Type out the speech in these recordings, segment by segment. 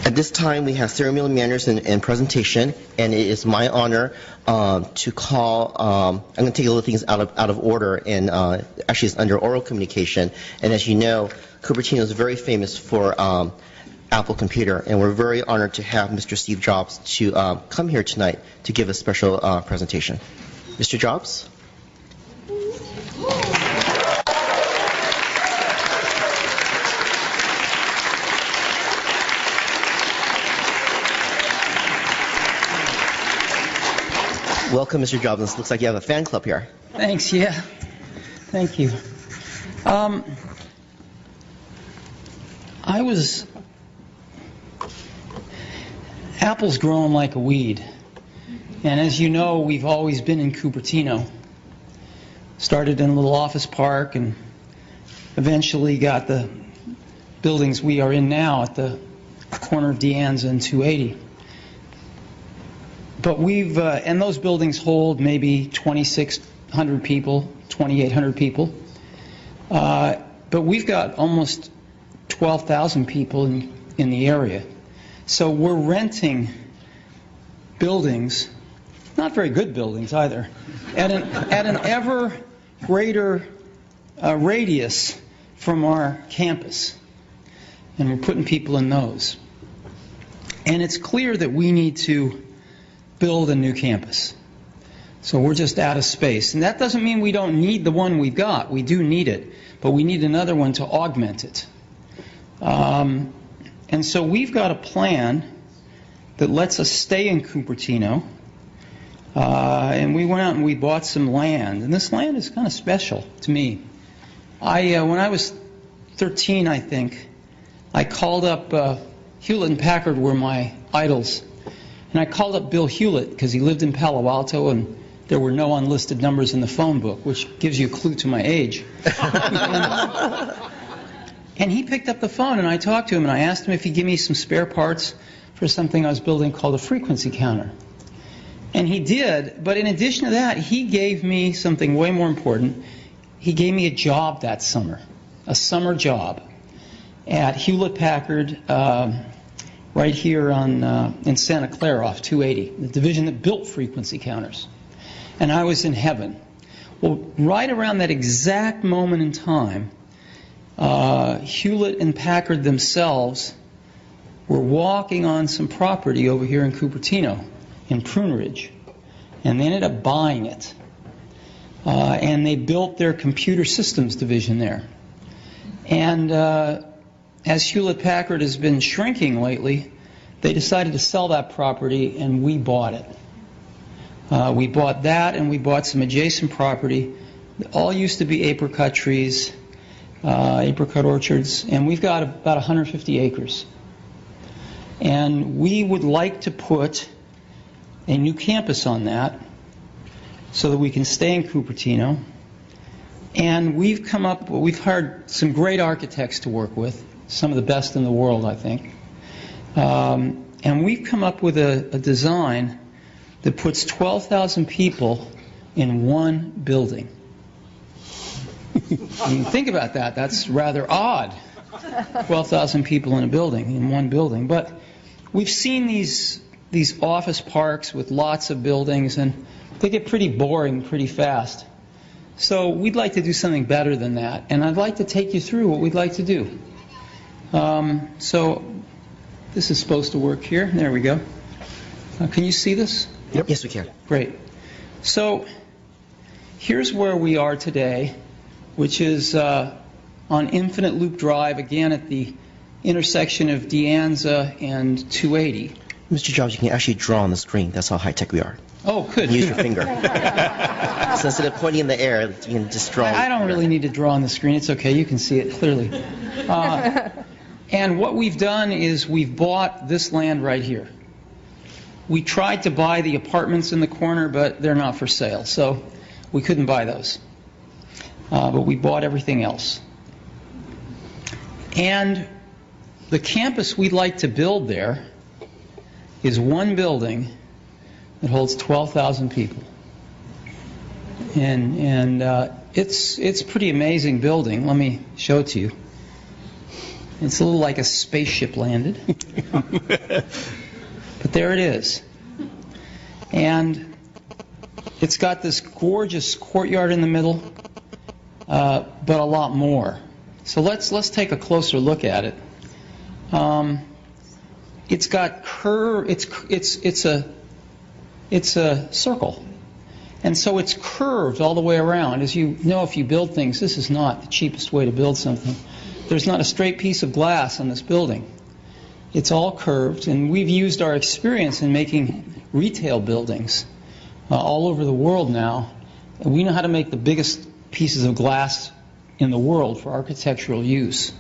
At this time, we have ceremonial manners and presentation, and it is my honor to call. I'm going to take a little things out of order, and actually, it's under oral communication. And as you know, Cupertino is very famous for Apple Computer, and we're very honored to have Mr. Steve Jobs to come here tonight to give a special presentation. Mr. Jobs. Welcome, Mr. Jobs. It looks like you have a fan club here. Thanks, yeah. Thank you. Apple's growing like a weed. And as you know, we've always been in Cupertino. Started in a little office park and eventually got the buildings we are in now at the corner of De Anza and 280. But we've, and those buildings hold maybe 2,600 people, 2,800 people. But we've got almost 12,000 people in the area. So we're renting buildings, not very good buildings either, at an ever greater radius from our campus. And we're putting people in those. And it's clear that we need to build a new campus. So we're just out of space. And that doesn't mean we don't need the one we've got. We do need it. But we need another one to augment it. And so we've got a plan that lets us stay in Cupertino. And we went out and we bought some land. And this land is kind of special to me. When I was 13, I think, I called up Hewlett and Packard were my idols. And I called up Bill Hewlett because he lived in Palo Alto and there were no unlisted numbers in the phone book, which gives you a clue to my age. And he picked up the phone and I talked to him and I asked him if he'd give me some spare parts for something I was building called a frequency counter. And he did, but in addition to that, he gave me something way more important. He gave me a job that summer, a summer job at Hewlett Packard, right here in Santa Clara off 280, the division that built frequency counters. And I was in heaven. Well, right around that exact moment in time, Hewlett and Packard themselves were walking on some property over here in Cupertino, in Prune Ridge. And they ended up buying it. And they built their computer systems division there. And as Hewlett Packard has been shrinking lately, they decided to sell that property and we bought it. We bought that and we bought some adjacent property. All used to be apricot trees, apricot orchards, and we've got about 150 acres. And we would like to put a new campus on that so that we can stay in Cupertino. And we've hired some great architects to work with, some of the best in the world, I think. And we've come up with a design that puts 12,000 people in one building. I mean, think about that. That's rather odd. 12,000 people in a building, in one building. But we've seen these office parks with lots of buildings, and they get pretty boring pretty fast. So we'd like to do something better than that, and I'd like to take you through what we'd like to do. So this is supposed to work here. There we go. Can you see this? Yep. Yes, we can. Great. So here's where we are today, which is on Infinite Loop Drive, again at the intersection of De Anza and 280. Mr. Jobs, you can actually draw on the screen. That's how high-tech we are. Oh, good. Use your finger. So instead of pointing in the air, you can just draw. I don't really need to draw on the screen. It's okay. You can see it clearly. And what we've done is we've bought this land right here. We tried to buy the apartments in the corner, but they're not for sale, so we couldn't buy those. But we bought everything else. And the campus we'd like to build there is one building that holds 12,000 people. And it's a pretty amazing building. Let me show it to you. It's a little like a spaceship landed. But there it is. And it's got this gorgeous courtyard in the middle, but a lot more. So let's take a closer look at it. It's got curve. It's a circle, and so it's curved all the way around. As you know, if you build things, this is not the cheapest way to build something. There's not a straight piece of glass on this building. It's all curved, and we've used our experience in making retail buildings all over the world now. And we know how to make the biggest pieces of glass in the world for architectural use.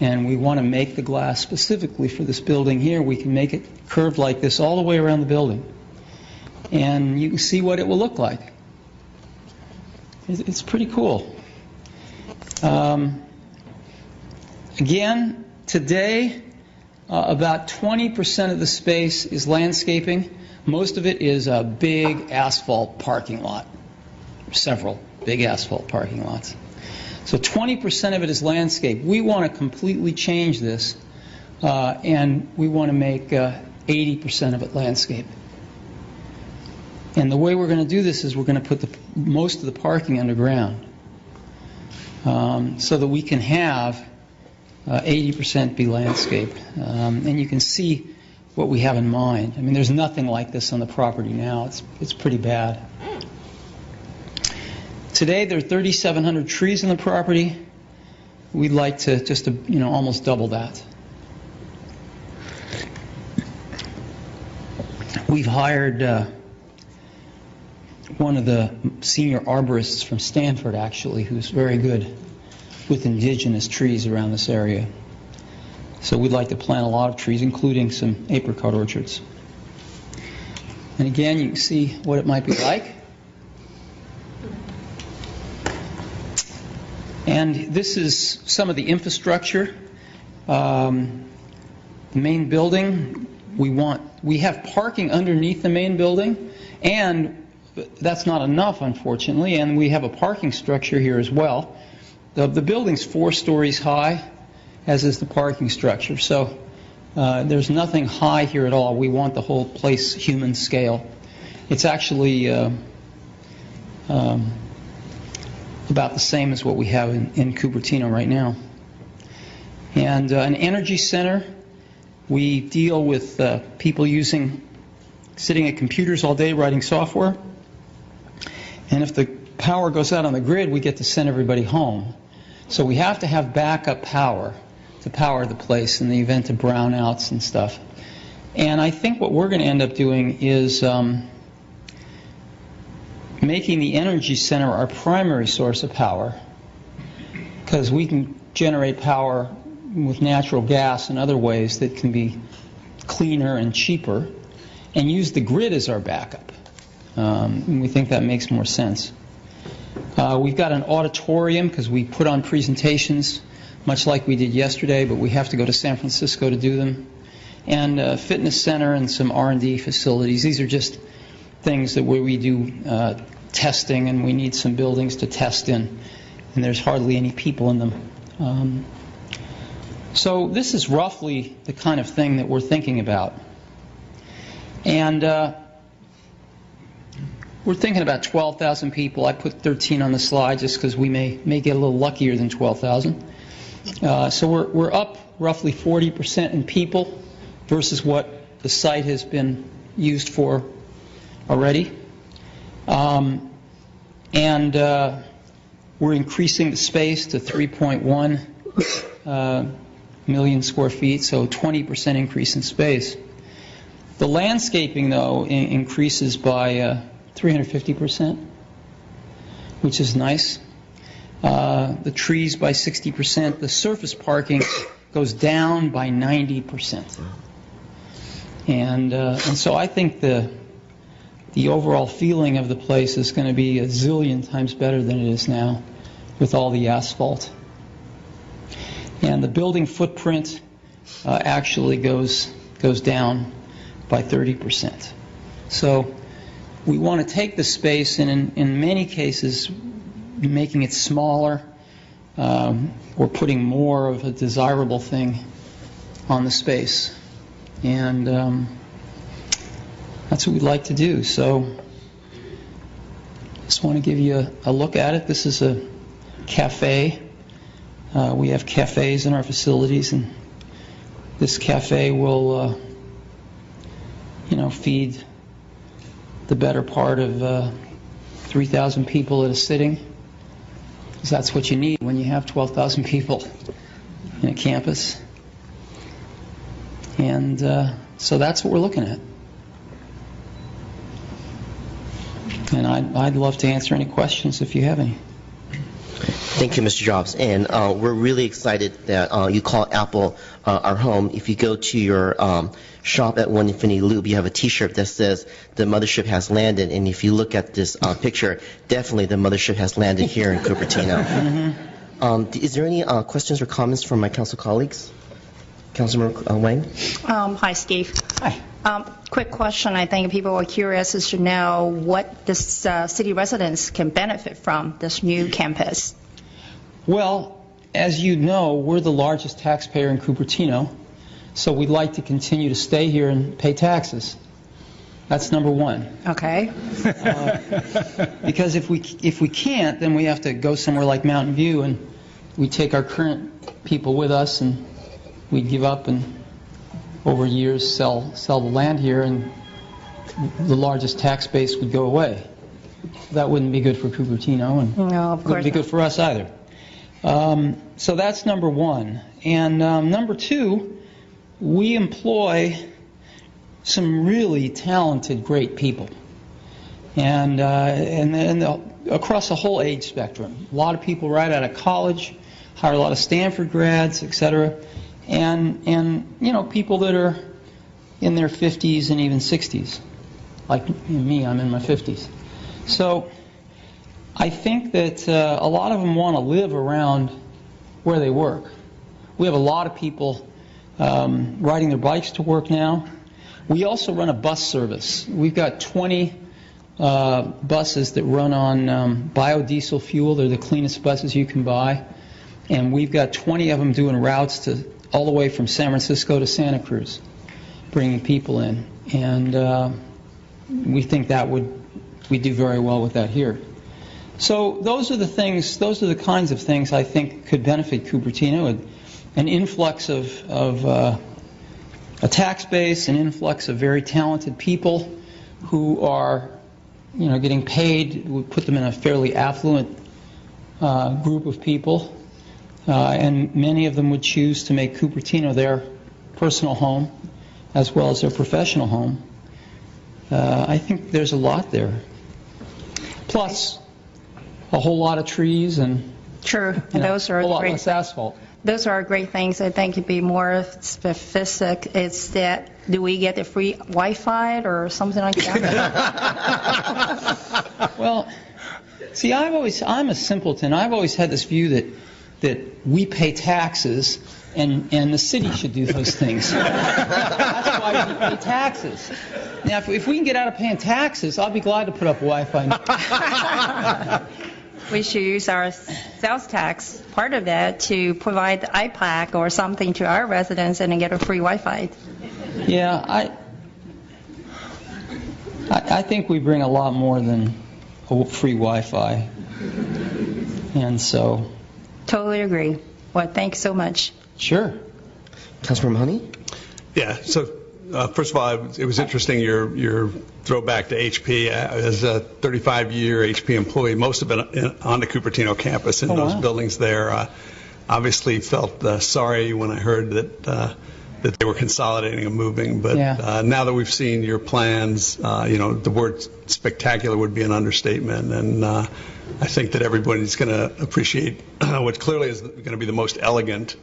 And we want to make the glass specifically for this building here. We can make it curved like this all the way around the building. And you can see what it will look like. It's pretty cool. Again, today, about 20% of the space is landscaping. Most of it is a big asphalt parking lot. Several big asphalt parking lots. So 20% of it is landscape. We want to completely change this, and we want to make 80% of it landscape. And the way we're going to do this is we're going to put most of the parking underground, so that we can have 80% be landscaped. And you can see what we have in mind. I mean, there's nothing like this on the property now. It's pretty bad. Today there are 3,700 trees on the property. We'd like to just almost double that. We've hired one of the senior arborists from Stanford, actually, who's very good with indigenous trees around this area. So we'd like to plant a lot of trees, including some apricot orchards. And again, you can see what it might be like. And this is some of the infrastructure. The main building, we have parking underneath the main building, and that's not enough, unfortunately, and we have a parking structure here as well. The building's 4 stories high, as is the parking structure. So there's nothing high here at all. We want the whole place human scale. It's actually about the same as what we have in Cupertino right now. And an energy center, we deal with people sitting at computers all day writing software. And if the power goes out on the grid, we get to send everybody home. So we have to have backup power to power the place in the event of brownouts and stuff. And I think what we're going to end up doing is making the energy center our primary source of power, because we can generate power with natural gas and other ways that can be cleaner and cheaper, and use the grid as our backup. And we think that makes more sense. We've got an auditorium because we put on presentations much like we did yesterday, but we have to go to San Francisco to do them. And a fitness center and some R&D facilities. These are just things where we do testing, and we need some buildings to test in, and there's hardly any people in them. So this is roughly the kind of thing that we're thinking about. And we're thinking about 12,000 people. I put 13 on the slide just because we may get a little luckier than 12,000. So we're up roughly 40% in people versus what the site has been used for already. And we're increasing the space to 3.1 million square feet, so 20% increase in space. The landscaping, though, increases by 350%, which is nice. The trees by 60%. The surface parking goes down by 90%. And so I think the overall feeling of the place is going to be a zillion times better than it is now with all the asphalt. And the building footprint actually goes down by 30%. So we want to take the space and in many cases making it smaller we're putting more of a desirable thing on the space. And that's what we'd like to do. So just want to give you a look at it. This is a cafe. We have cafes in our facilities, and this cafe will, feed the better part of 3,000 people at a sitting, because that's what you need when you have 12,000 people in a campus. And so that's what we're looking at. And I'd love to answer any questions if you have any. Thank you, Mr. Jobs. And we're really excited that you call Apple our home. If you go to your shop at One Infinity Loop, you have a T-shirt that says the mothership has landed. And if you look at this picture, definitely the mothership has landed here in Cupertino. Is there any questions or comments from my council colleagues? Councilmember Wang? Hi, Steve. Hi. Quick question. I think people are curious as to know what the city residents can benefit from this new campus. Well, as you know, we're the largest taxpayer in Cupertino, so we'd like to continue to stay here and pay taxes. That's number one. Okay. Because if we can't, then we have to go somewhere like Mountain View, and we take our current people with us, and we give up and over years sell the land here, and the largest tax base would go away. That wouldn't be good for Cupertino, and No, of course wouldn't be good for us either. So that's number one. And number two, we employ some really talented, great people, and across the whole age spectrum. A lot of people right out of college, hire a lot of Stanford grads, etc. And people that are in their 50s and even 60s, like me. I'm in my 50s. So I think that a lot of them want to live around where they work. We have a lot of people riding their bikes to work now. We also run a bus service. We've got 20 buses that run on biodiesel fuel. They're the cleanest buses you can buy. And we've got 20 of them doing routes all the way from San Francisco to Santa Cruz, bringing people in. And we think we do very well with that here. So those are the kinds of things I think could benefit Cupertino. An influx of a tax base, an influx of very talented people who are getting paid. We put them in a fairly affluent group of people. And many of them would choose to make Cupertino their personal home as well as their professional home. I think there's a lot there. Plus, a whole lot of trees and True. Those are a lot great. less asphalt. Those are great things. I think it'd be more specific. It's that, do we get the free Wi-Fi or something like that? Well, see, I'm a simpleton. I've always had this view that we pay taxes and the city should do those things. That's why we pay taxes. Now, if we can get out of paying taxes, I'll be glad to put up Wi-Fi. We should use our sales tax, part of that, to provide the iPad or something to our residents and then get a free Wi-Fi. Yeah, I think we bring a lot more than a free Wi-Fi. And so... Totally agree. Well, thanks so much. Sure. Councilmember Mahoney? Yeah, so first of all, it was interesting your throwback to HP. As a 35-year HP employee, most of it on the Cupertino campus in those buildings there. Obviously felt sorry when I heard that they were consolidating and moving. But now that we've seen your plans, the word spectacular would be an understatement. And I think that everybody's going to appreciate what clearly is going to be the most elegant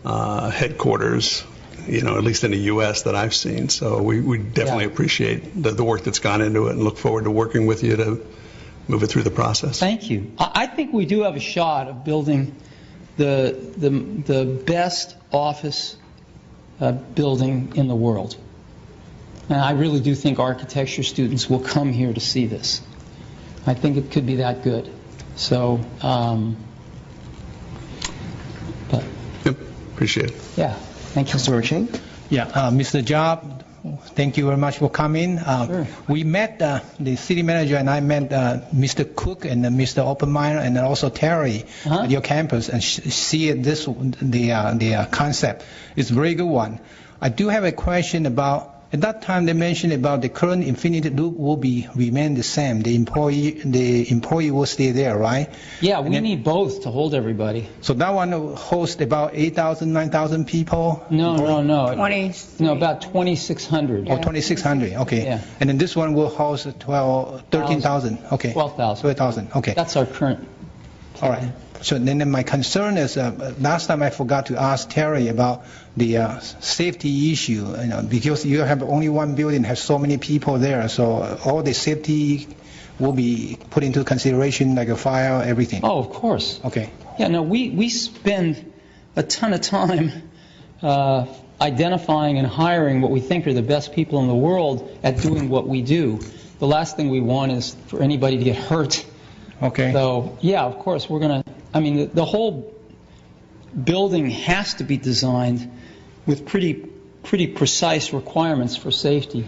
headquarters, at least in the U.S. that I've seen. So we definitely appreciate the work that's gone into it and look forward to working with you to move it through the process. Thank you. I think we do have a shot of building the best office building in the world. And I really do think architecture students will come here to see this. I think it could be that good. So But, Yep, appreciate it. yeah, thank you. Councilmember Chang? Yeah, Mr. Job, thank you very much for coming. Sure. We met, the city manager and I met Mr. Cook and Mr. Oppenmeyer and also Terry at your campus and see the concept. It's a very good one. I do have a question about, at that time they mentioned about the current Infinity Loop will remain the same. The employee will stay there, right? Yeah, we need both to hold everybody. So that one will host about 8,000, 9,000 people? No. 20. No, about 2,600. Or 2,600, okay. Yeah. And then this one will host 13,000, okay. 12,000. 12,000, okay. That's our current. All right. So then my concern is, last time I forgot to ask Terry about the safety issue, because you have only one building, has so many people there, so all the safety will be put into consideration, like a fire, everything. Oh, of course. Okay. Yeah, no, we spend a ton of time identifying and hiring what we think are the best people in the world at doing what we do. The last thing we want is for anybody to get hurt. Okay. So, yeah, of course, we're going to, the whole building has to be designed with pretty precise requirements for safety,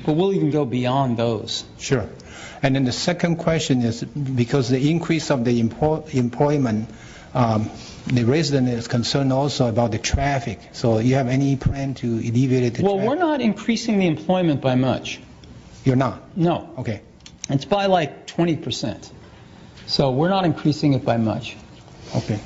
but we'll even go beyond those. Sure. And then the second question is, because the increase of the employment, the resident is concerned also about the traffic. So you have any plan to alleviate the Well, traffic? we're not increasing the employment by much. You're not? No. Okay. It's by like 20%. So we're not increasing it by much. Okay.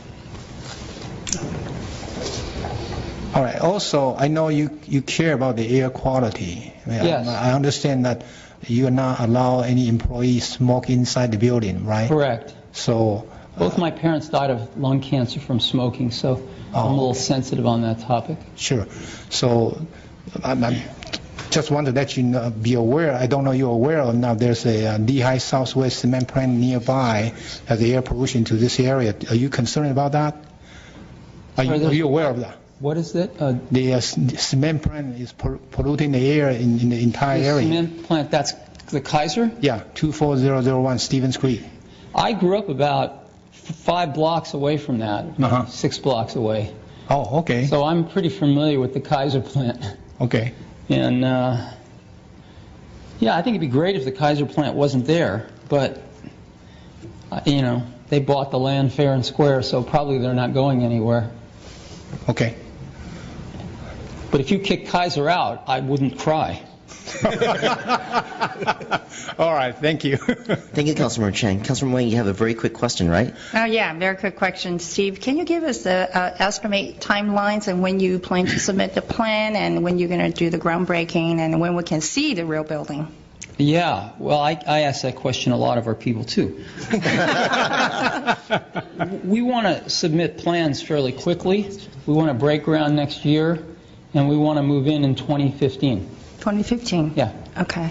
All right. Also, I know you care about the air quality. Yes. I understand that you are not allow any employees smoke inside the building, right? Correct. So. Both my parents died of lung cancer from smoking, so I'm a little sensitive on that topic. Sure. So I just want to let you be aware. I don't know you're aware or not. There's a Lehigh Southwest cement plant nearby has air pollution to this area. Are you concerned about that? Are you aware of that? What is it? The cement plant is polluting the air in the entire The area. cement plant, that's the Kaiser? Yeah, 24001 Stevens Creek. I grew up about 5 blocks away from that, 6 blocks away. Oh, okay. So I'm pretty familiar with the Kaiser plant. Okay. And, yeah, I think it'd be great if the Kaiser plant wasn't there, but, they bought the land fair and square, so probably they're not going anywhere. Okay. But if you kick Kaiser out, I wouldn't cry. All right, thank you. Thank you, Councilmember Chang. Councilmember Wang, you have a very quick question, right? Oh, yeah, very quick question. Steve, can you give us the estimate timelines and when you plan to submit the plan and when you're going to do the groundbreaking and when we can see the real building? Yeah, well, I ask that question a lot of our people, too. We want to submit plans fairly quickly. We want to break ground next year, and we want to move in 2015. 2015? Yeah. Okay.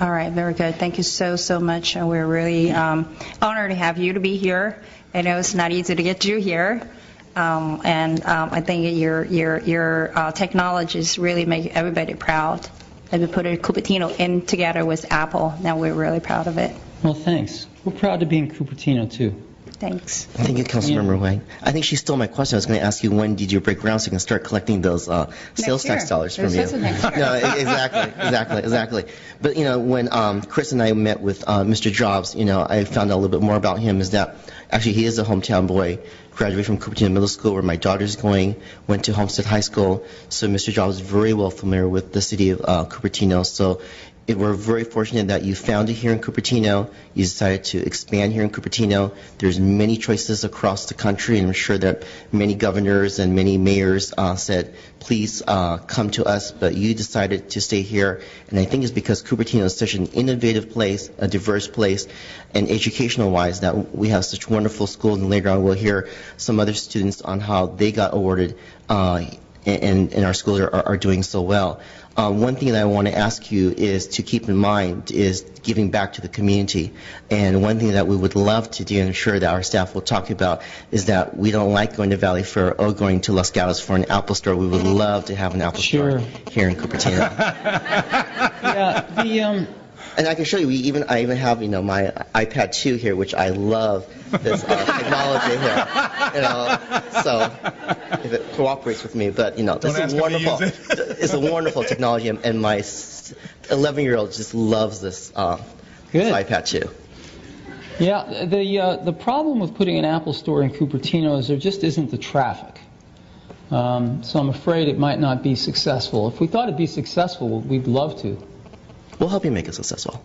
All right, very good. Thank you so much. We're really honored to have you to be here. I know it's not easy to get you here. And I think your technologies really make everybody proud. And we put Cupertino in together with Apple. Now we're really proud of it. Well, thanks. We're proud to be in Cupertino, too. Thanks. Thank you, Councilmember Wang. I think she stole my question. I was going to ask you when did you break ground so you can start collecting those sales tax dollars from you. No, exactly. But when Chris and I met with Mr. Jobs, I found out a little bit more about him. Is that actually he is a hometown boy. Graduated from Cupertino Middle School, where my daughter's going. Went to Homestead High School. So Mr. Jobs is very well familiar with the city of Cupertino. So we're very fortunate that you found it here in Cupertino. You decided to expand here in Cupertino. There's many choices across the country, and I'm sure that many governors and many mayors said, please come to us, but you decided to stay here. And I think it's because Cupertino is such an innovative place, a diverse place, and educational-wise that we have such wonderful schools. And later on we'll hear some other students on how they got awarded and our schools are doing so well. One thing that I want to ask you is to keep in mind is giving back to the community. And one thing that we would love to do, and I'm sure that our staff will talk about, is that we don't like going to Valley Fair or going to Los Gatos for an Apple store. We would love to have an Apple store here in Cupertino. Yeah, And I can show you. I even have my iPad 2 here, which I love this technology here. So if it cooperates with me, but this is wonderful. It's a wonderful technology, and my 11-year-old just loves this iPad 2. Yeah, the problem with putting an Apple store in Cupertino is there just isn't the traffic. So I'm afraid it might not be successful. If we thought it'd be successful, we'd love to. We'll help you make it successful.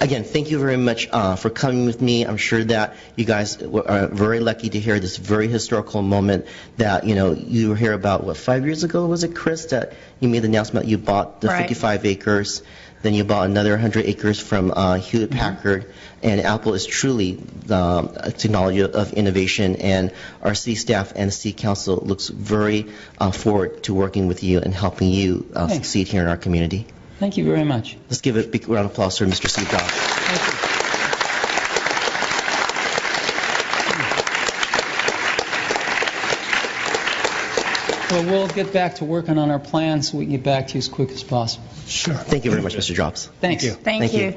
Again, thank you very much for coming with me. I'm sure that you guys are very lucky to hear this very historical moment that, you were here about, 5 years ago, was it, Chris, that you made the announcement you bought the 55 acres, then you bought another 100 acres from Hewlett-Packard, and Apple is truly the technology of innovation, and our city staff and city council looks very forward to working with you and helping you succeed here in our community. Thank you very much. Let's give a big round of applause for Mr. Steve Jobs. Well, we'll get back to working on our plans so we can get back to you as quick as possible. Sure. Thank you very much, Mr. Jobs. Thanks. Thank you.